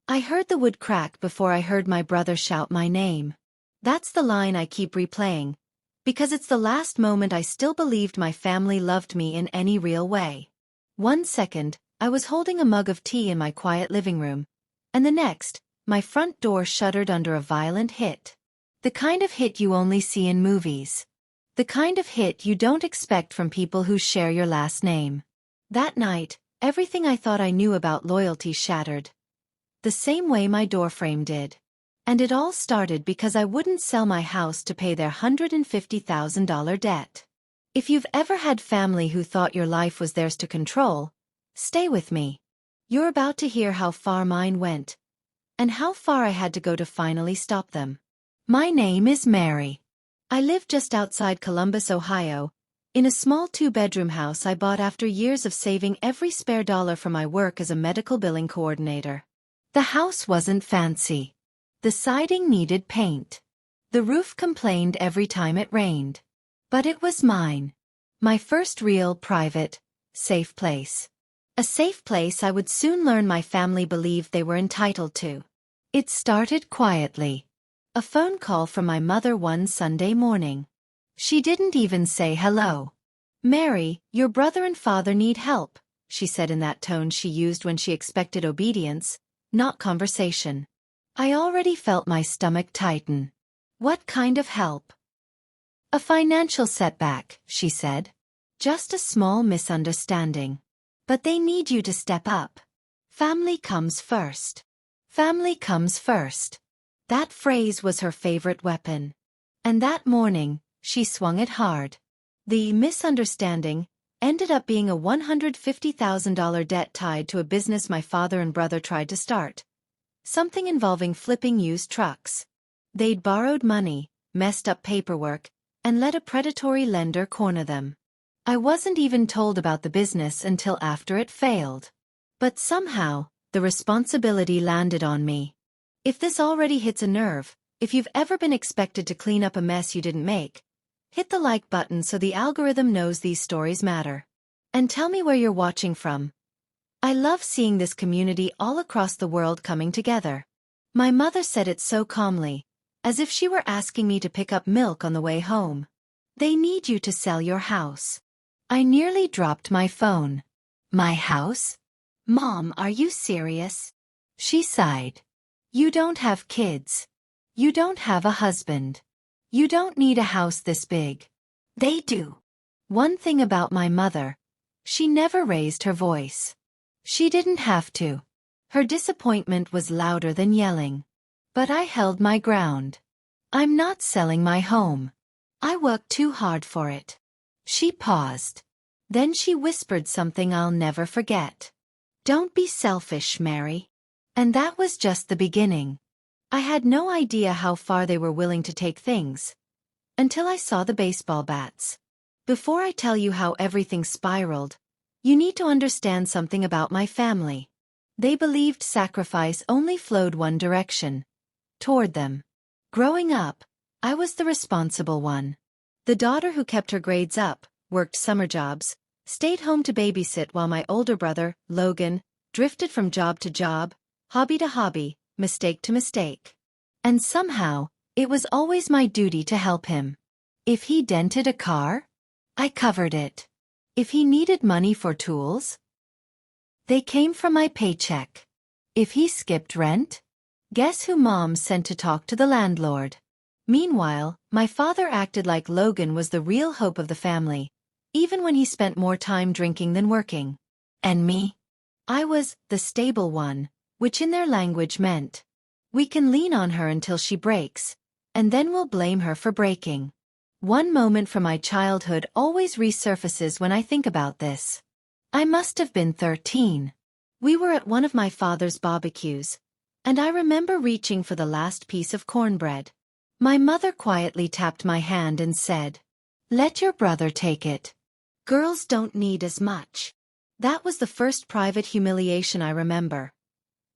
I heard the wood crack before I heard my brother shout my name. That's the line I keep replaying, because it's the last moment I still believed my family loved me in any real way. 1 second, I was holding a mug of tea in my quiet living room, and the next, my front door shuddered under a violent hit. The kind of hit you only see in movies. The kind of hit you don't expect from people who share your last name. That night, everything I thought I knew about loyalty shattered. The same way my doorframe did. And it all started because I wouldn't sell my house to pay their $150,000 debt. If you've ever had family who thought your life was theirs to control, stay with me. You're about to hear how far mine went, and how far I had to go to finally stop them. My name is Mary. I live just outside Columbus, Ohio, in a small 2-bedroom house I bought after years of saving every spare dollar from my work as a medical billing coordinator. The house wasn't fancy. The siding needed paint. The roof complained every time it rained. But it was mine. My first real, private, safe place. A safe place I would soon learn my family believed they were entitled to. It started quietly. A phone call from my mother one Sunday morning. She didn't even say hello. "Mary, your brother and father need help," she said in that tone she used when she expected obedience, not conversation. I already felt my stomach tighten. What kind of help? "A financial setback," she said. "Just a small misunderstanding. But they need you to step up. Family comes first. Family comes first." That phrase was her favorite weapon. And that morning, she swung it hard. The misunderstanding ended up being a $150,000 debt tied to a business my father and brother tried to start. Something involving flipping used trucks. They'd borrowed money, messed up paperwork, and let a predatory lender corner them. I wasn't even told about the business until after it failed. But somehow, the responsibility landed on me. If this already hits a nerve, if you've ever been expected to clean up a mess you didn't make, hit the like button so the algorithm knows these stories matter. And tell me where you're watching from. I love seeing this community all across the world coming together. My mother said it so calmly, as if she were asking me to pick up milk on the way home. "They need you to sell your house." I nearly dropped my phone. "My house? Mom, are you serious?" She sighed. "You don't have kids. You don't have a husband. You don't need a house this big." "They do." One thing about my mother, she never raised her voice. She didn't have to. Her disappointment was louder than yelling. But I held my ground. "I'm not selling my home. I worked too hard for it." She paused. Then she whispered something I'll never forget. "Don't be selfish, Mary." And that was just the beginning. I had no idea how far they were willing to take things. Until I saw the baseball bats. Before I tell you how everything spiraled, you need to understand something about my family. They believed sacrifice only flowed one direction. Toward them. Growing up, I was the responsible one. The daughter who kept her grades up, worked summer jobs, stayed home to babysit while my older brother, Logan, drifted from job to job, hobby to hobby, mistake to mistake. And somehow, it was always my duty to help him. If he dented a car, I covered it. If he needed money for tools, they came from my paycheck. If he skipped rent, guess who Mom sent to talk to the landlord? Meanwhile, my father acted like Logan was the real hope of the family, even when he spent more time drinking than working. And me? I was the stable one, which in their language meant, we can lean on her until she breaks, and then we'll blame her for breaking. One moment from my childhood always resurfaces when I think about this. I must have been 13. We were at one of my father's barbecues, and I remember reaching for the last piece of cornbread. My mother quietly tapped my hand and said, "Let your brother take it. Girls don't need as much." That was the first private humiliation I remember.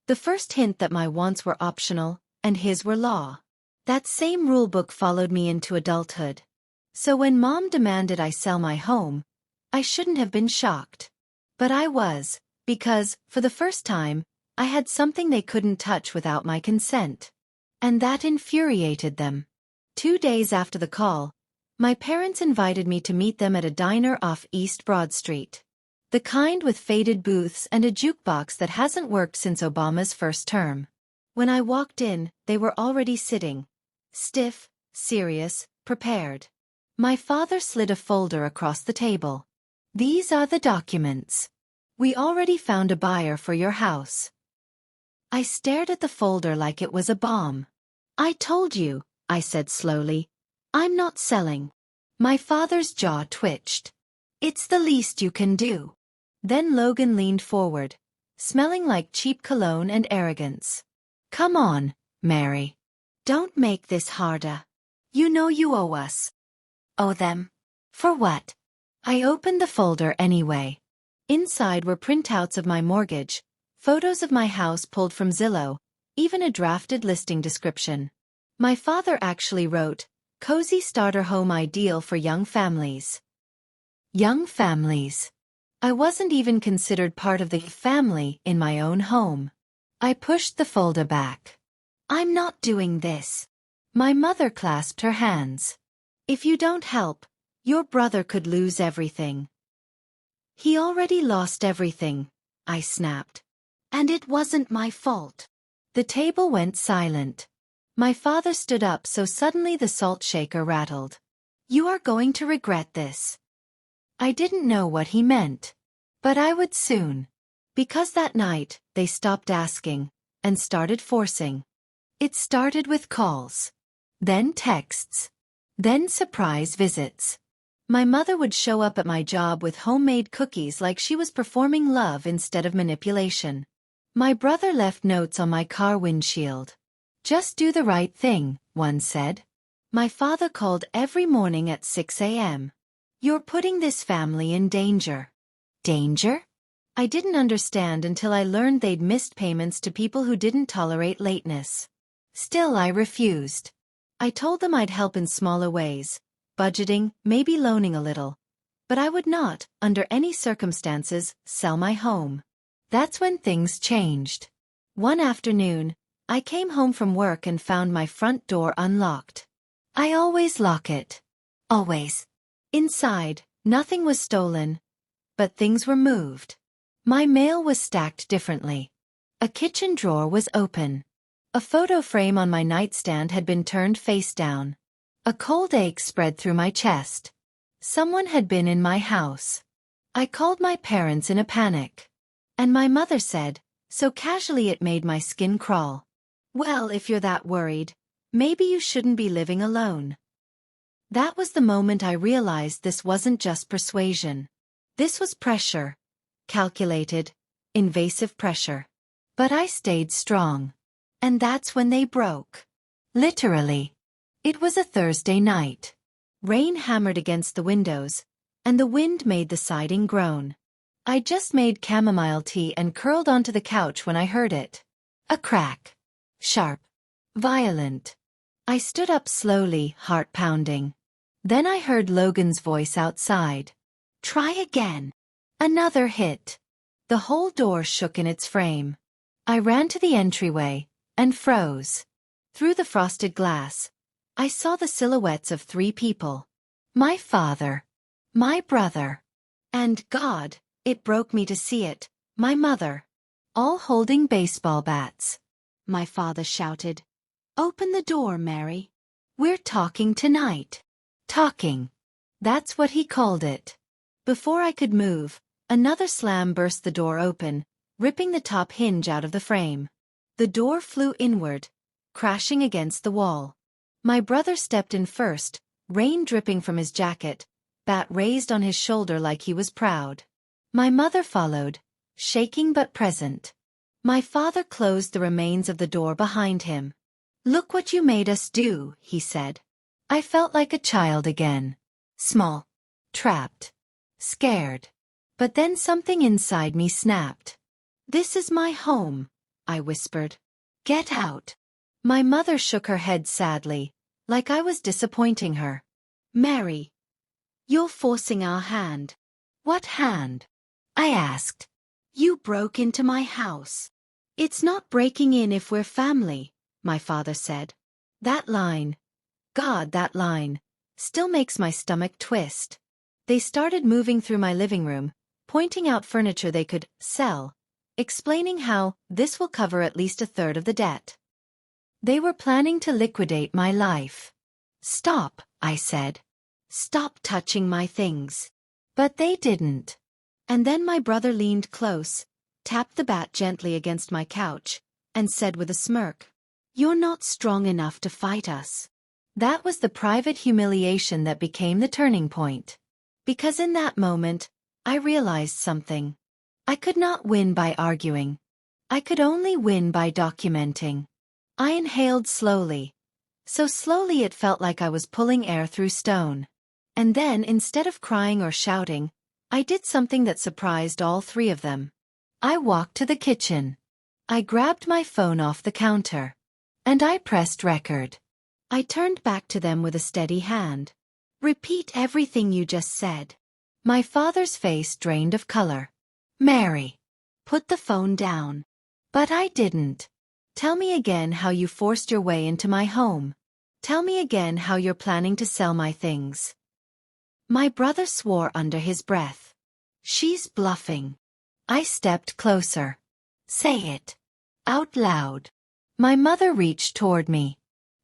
The first hint that my wants were optional, and his were law. That same rulebook followed me into adulthood. So when Mom demanded I sell my home, I shouldn't have been shocked. But I was, because, for the first time, I had something they couldn't touch without my consent. And that infuriated them. 2 days after the call, my parents invited me to meet them at a diner off East Broad Street. The kind with faded booths and a jukebox that hasn't worked since Obama's first term. When I walked in, they were already sitting. Stiff, serious, prepared. My father slid a folder across the table. "These are the documents. We already found a buyer for your house." I stared at the folder like it was a bomb. "I told you," I said slowly. "I'm not selling." My father's jaw twitched. "It's the least you can do." Then Logan leaned forward, smelling like cheap cologne and arrogance. "Come on, Mary. Don't make this harder. You know you owe us." "Owe them? For what?" I opened the folder anyway. Inside were printouts of my mortgage, photos of my house pulled from Zillow, even a drafted listing description. My father actually wrote, "Cozy starter home ideal for young families." Young families. I wasn't even considered part of the family in my own home. I pushed the folder back. "I'm not doing this." My mother clasped her hands. "If you don't help, your brother could lose everything." "He already lost everything," I snapped. "And it wasn't my fault." The table went silent. My father stood up so suddenly the salt shaker rattled. "You are going to regret this." I didn't know what he meant. But I would soon. Because that night, they stopped asking, and started forcing. It started with calls. Then texts. Then surprise visits. My mother would show up at my job with homemade cookies like she was performing love instead of manipulation. My brother left notes on my car windshield. "Just do the right thing," one said. My father called every morning at 6 a.m. "You're putting this family in danger." Danger? I didn't understand until I learned they'd missed payments to people who didn't tolerate lateness. Still, I refused. I told them I'd help in smaller ways, budgeting, maybe loaning a little. But I would not, under any circumstances, sell my home. That's when things changed. One afternoon, I came home from work and found my front door unlocked. I always lock it. Always. Inside, nothing was stolen. But things were moved. My mail was stacked differently. A kitchen drawer was open. A photo frame on my nightstand had been turned face down. A cold ache spread through my chest. Someone had been in my house. I called my parents in a panic. And my mother said, so casually it made my skin crawl, "Well, if you're that worried, maybe you shouldn't be living alone." That was the moment I realized this wasn't just persuasion. This was pressure. Calculated, invasive pressure. But I stayed strong. And that's when they broke. Literally. It was a Thursday night. Rain hammered against the windows, and the wind made the siding groan. I just made chamomile tea and curled onto the couch when I heard it. A crack. Sharp. Violent. I stood up slowly, heart pounding. Then I heard Logan's voice outside. "Try again." Another hit. The whole door shook in its frame. I ran to the entryway, and froze. Through the frosted glass, I saw the silhouettes of 3 people. My father. My brother. And God, it broke me to see it, my mother. All holding baseball bats. My father shouted, "Open the door, Mary. We're talking tonight." Talking. That's what he called it. Before I could move, another slam burst the door open, ripping the top hinge out of the frame. The door flew inward, crashing against the wall. My brother stepped in first, rain dripping from his jacket, bat raised on his shoulder like he was proud. My mother followed, shaking but present. My father closed the remains of the door behind him. "Look what you made us do," he said. I felt like a child again. Small. Trapped. Scared. But then something inside me snapped. "This is my home," I whispered. "Get out." My mother shook her head sadly, like I was disappointing her. "Mary, you're forcing our hand." "What hand?" I asked. "You broke into my house. "It's not breaking in if we're family," my father said. That line, God, that line, still makes my stomach twist. They started moving through my living room, pointing out furniture they could sell, explaining how this will cover at least a third of the debt. They were planning to liquidate my life. "Stop," I said. "Stop touching my things." But they didn't. And then my brother leaned close, tapped the bat gently against my couch, and said with a smirk, "You're not strong enough to fight us." That was the private humiliation that became the turning point. Because in that moment, I realized something. I could not win by arguing. I could only win by documenting. I inhaled slowly. So slowly it felt like I was pulling air through stone. And then, instead of crying or shouting, I did something that surprised all three of them. I walked to the kitchen. I grabbed my phone off the counter. And I pressed record. I turned back to them with a steady hand. "Repeat everything you just said." My father's face drained of color. "Mary, put the phone down." But I didn't. "Tell me again how you forced your way into my home. Tell me again how you're planning to sell my things." My brother swore under his breath. "She's bluffing." I stepped closer. "Say it. Out loud." My mother reached toward me.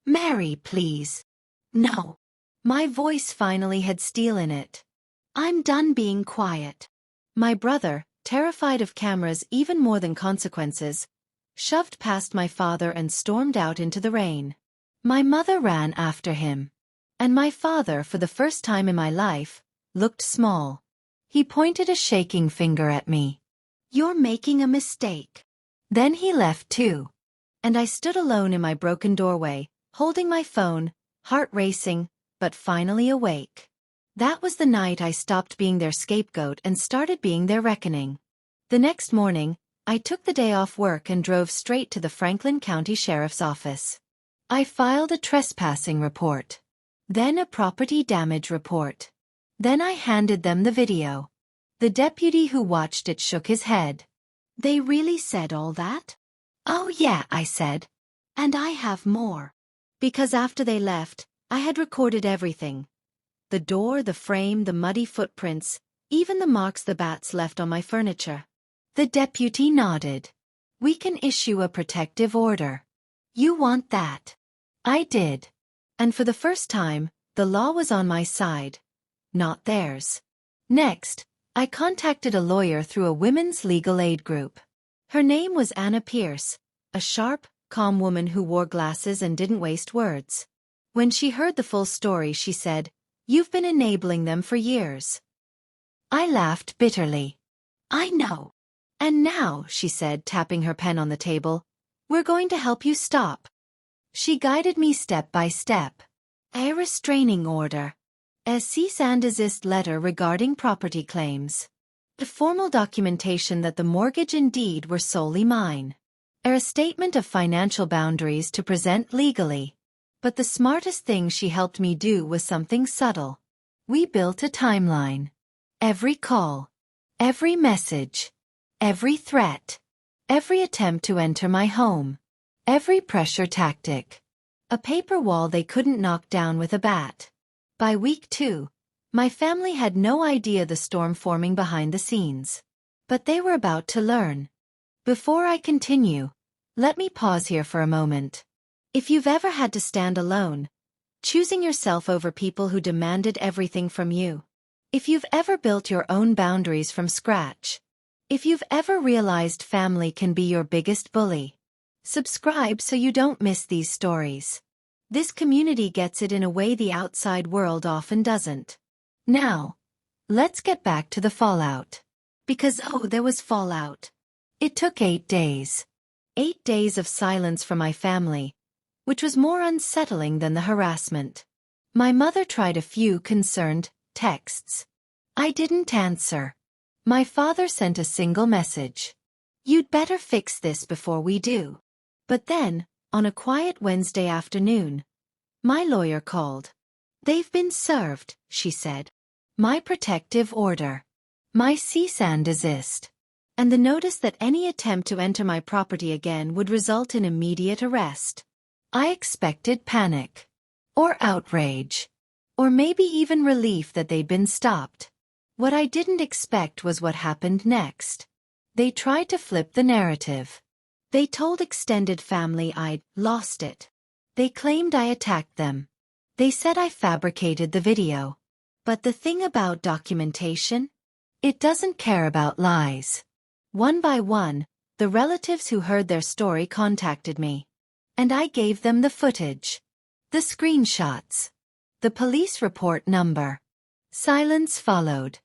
"Mary, please." "No." My voice finally had steel in it. "I'm done being quiet." My brother, terrified of cameras even more than consequences, shoved past my father and stormed out into the rain. My mother ran after him. And my father, for the first time in my life, looked small. He pointed a shaking finger at me. "You're making a mistake." Then he left too. And I stood alone in my broken doorway, holding my phone, heart racing, but finally awake. That was the night I stopped being their scapegoat and started being their reckoning. The next morning, I took the day off work and drove straight to the Franklin County Sheriff's Office. I filed a trespassing report. Then a property damage report. Then I handed them the video. The deputy who watched it shook his head. "They really said all that?" "Oh yeah," I said. "And I have more." Because after they left, I had recorded everything. The door, the frame, the muddy footprints, even the marks the bats left on my furniture. The deputy nodded. "We can issue a protective order. You want that?" I did. And for the first time, the law was on my side, not theirs. Next, I contacted a lawyer through a women's legal aid group. Her name was Anna Pierce, a sharp, calm woman who wore glasses and didn't waste words. When she heard the full story, she said, "You've been enabling them for years." I laughed bitterly. "I know. And now," she said, tapping her pen on the table, "we're going to help you stop." She guided me step by step. A restraining order. A cease and desist letter regarding property claims. A formal documentation that the mortgage and deed were solely mine. A statement of financial boundaries to present legally. But the smartest thing she helped me do was something subtle. We built a timeline. Every call. Every message. Every threat. Every attempt to enter my home. Every pressure tactic. A paper wall they couldn't knock down with a bat. By week 2, my family had no idea the storm forming behind the scenes. But they were about to learn. Before I continue, let me pause here for a moment. If you've ever had to stand alone, choosing yourself over people who demanded everything from you. If you've ever built your own boundaries from scratch. If you've ever realized family can be your biggest bully. Subscribe so you don't miss these stories. This community gets it in a way the outside world often doesn't. Now, let's get back to the fallout. Because there was fallout. It took 8 days. 8 days of silence from my family, which was more unsettling than the harassment. My mother tried a few concerned texts. I didn't answer. My father sent a single message. "You'd better fix this before we do." But then, on a quiet Wednesday afternoon, my lawyer called. "They've been served," she said. "My protective order. My cease and desist. and the notice that any attempt to enter my property again would result in immediate arrest. I expected panic. Or outrage. Or maybe even relief that they'd been stopped. What I didn't expect was what happened next. They tried to flip the narrative. They told extended family I'd lost it. They claimed I attacked them. They said I fabricated the video. But the thing about documentation? It doesn't care about lies. One by one, the relatives who heard their story contacted me. And I gave them the footage. The screenshots. The police report number. Silence followed.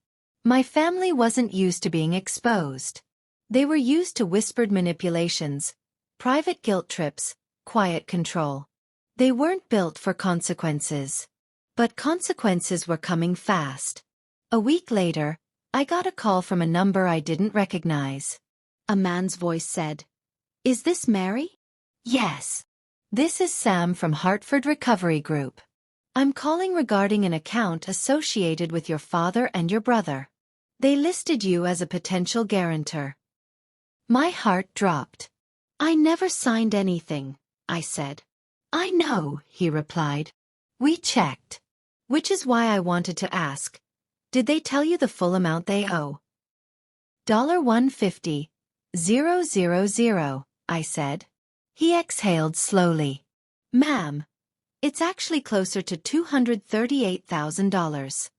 My family wasn't used to being exposed. They were used to whispered manipulations, private guilt trips, quiet control. They weren't built for consequences. But consequences were coming fast. A week later, I got a call from a number I didn't recognize. A man's voice said, "Is this Mary?" "Yes. This is Sam from Hartford Recovery Group. I'm calling regarding an account associated with your father and your brother. They listed you as a potential guarantor." My heart dropped. "I never signed anything," I said. "I know," he replied. "We checked. Which is why I wanted to ask. Did they tell you the full amount they owe?" $150,000, I said. He exhaled slowly. "Ma'am, it's actually closer to $238,000.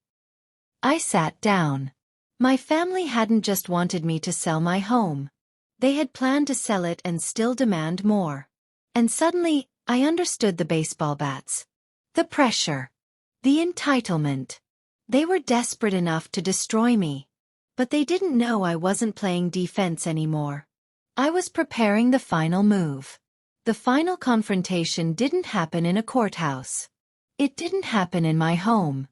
I sat down. My family hadn't just wanted me to sell my home. They had planned to sell it and still demand more. And suddenly, I understood the baseball bats. The pressure. The entitlement. They were desperate enough to destroy me. But they didn't know I wasn't playing defense anymore. I was preparing the final move. The final confrontation didn't happen in a courthouse. It didn't happen in my home.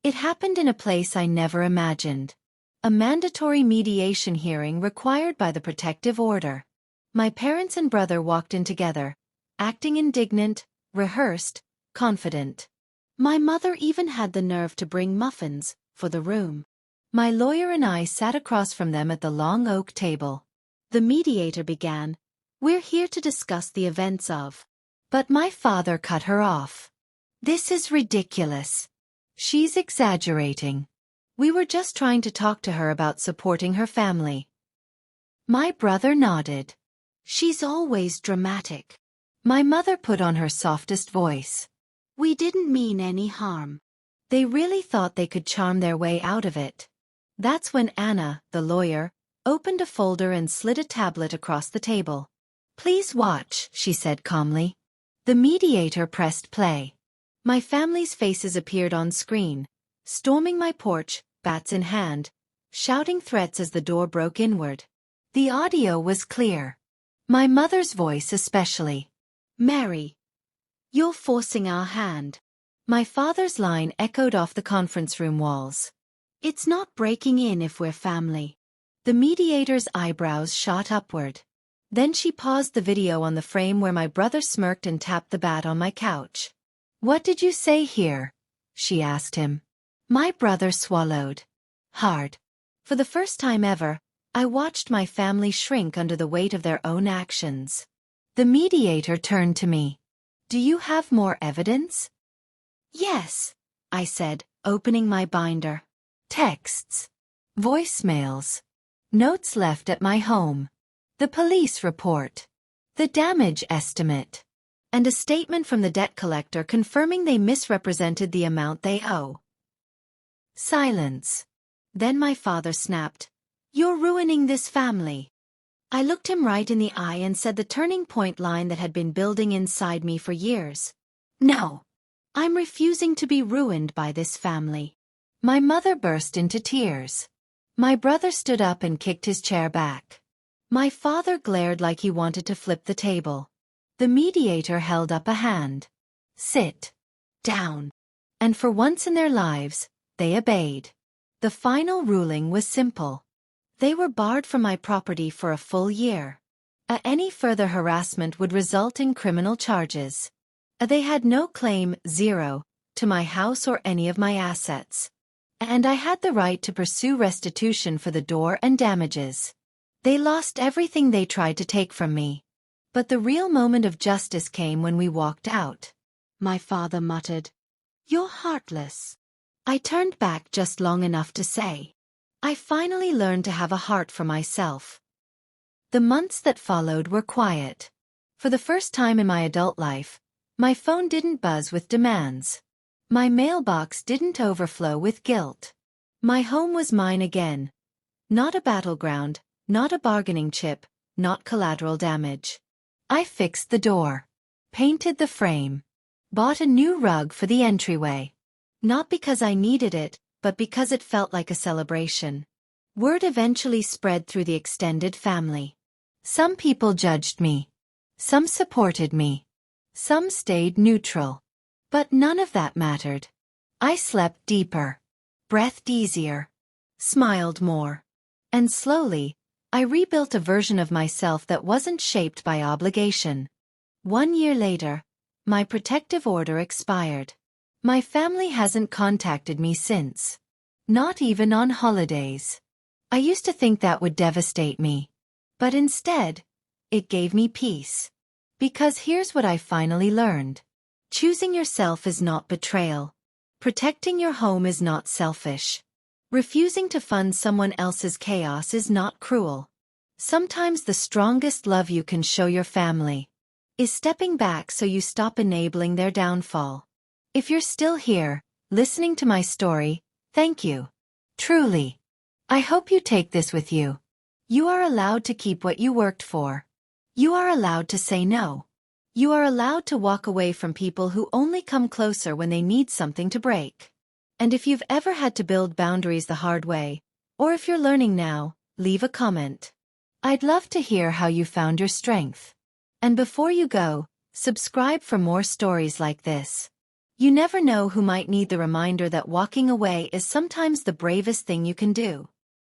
It happened in a place I never imagined. A mandatory mediation hearing required by the protective order. My parents and brother walked in together, acting indignant, rehearsed, confident. My mother even had the nerve to bring muffins for the room. My lawyer and I sat across from them at the long oak table. The mediator began, "We're here to discuss the events of..." But my father cut her off. "This is ridiculous. She's exaggerating. We were just trying to talk to her about supporting her family." My brother nodded. "She's always dramatic." My mother put on her softest voice. "We didn't mean any harm." They really thought they could charm their way out of it. That's when Anna, the lawyer, opened a folder and slid a tablet across the table. "Please watch," she said calmly. The mediator pressed play. My family's faces appeared on screen, storming my porch, bats in hand, shouting threats as the door broke inward. The audio was clear. My mother's voice especially. "Mary, you're forcing our hand." My father's line echoed off the conference room walls. "It's not breaking in if we're family." The mediator's eyebrows shot upward. Then she paused the video on the frame where my brother smirked and tapped the bat on my couch. "What did you say here?" she asked him. My brother swallowed. Hard. For the first time ever, I watched my family shrink under the weight of their own actions. The mediator turned to me. "Do you have more evidence?" "Yes," I said, opening my binder. "Texts. Voicemails. Notes left at my home. The police report. The damage estimate. And a statement from the debt collector confirming they misrepresented the amount they owe." Silence. Then my father snapped, "You're ruining this family." I looked him right in the eye and said the turning point line that had been building inside me for years. "No. I'm refusing to be ruined by this family." My mother burst into tears. My brother stood up and kicked his chair back. My father glared like he wanted to flip the table. The mediator held up a hand. "Sit down." And for once in their lives, they obeyed. The final ruling was simple. They were barred from my property for a full year. Any further harassment would result in criminal charges. They had no claim, zero, to my house or any of my assets. And I had the right to pursue restitution for the door and damages. They lost everything they tried to take from me. But the real moment of justice came when we walked out. My father muttered, "You're heartless." I turned back just long enough to say, "I finally learned to have a heart for myself." The months that followed were quiet. For the first time in my adult life, my phone didn't buzz with demands. My mailbox didn't overflow with guilt. My home was mine again. Not a battleground, not a bargaining chip, not collateral damage. I fixed the door, painted the frame, bought a new rug for the entryway. Not because I needed it, but because it felt like a celebration. Word eventually spread through the extended family. Some people judged me. Some supported me. Some stayed neutral. But none of that mattered. I slept deeper, breathed easier, smiled more. And slowly, I rebuilt a version of myself that wasn't shaped by obligation. 1 year later, my protective order expired. My family hasn't contacted me since. Not even on holidays. I used to think that would devastate me. But instead, it gave me peace. Because here's what I finally learned. Choosing yourself is not betrayal. Protecting your home is not selfish. Refusing to fund someone else's chaos is not cruel. Sometimes the strongest love you can show your family is stepping back so you stop enabling their downfall. If you're still here, listening to my story, thank you. Truly. I hope you take this with you. You are allowed to keep what you worked for. You are allowed to say no. You are allowed to walk away from people who only come closer when they need something to break. And if you've ever had to build boundaries the hard way, or if you're learning now, leave a comment. I'd love to hear how you found your strength. And before you go, subscribe for more stories like this. You never know who might need the reminder that walking away is sometimes the bravest thing you can do.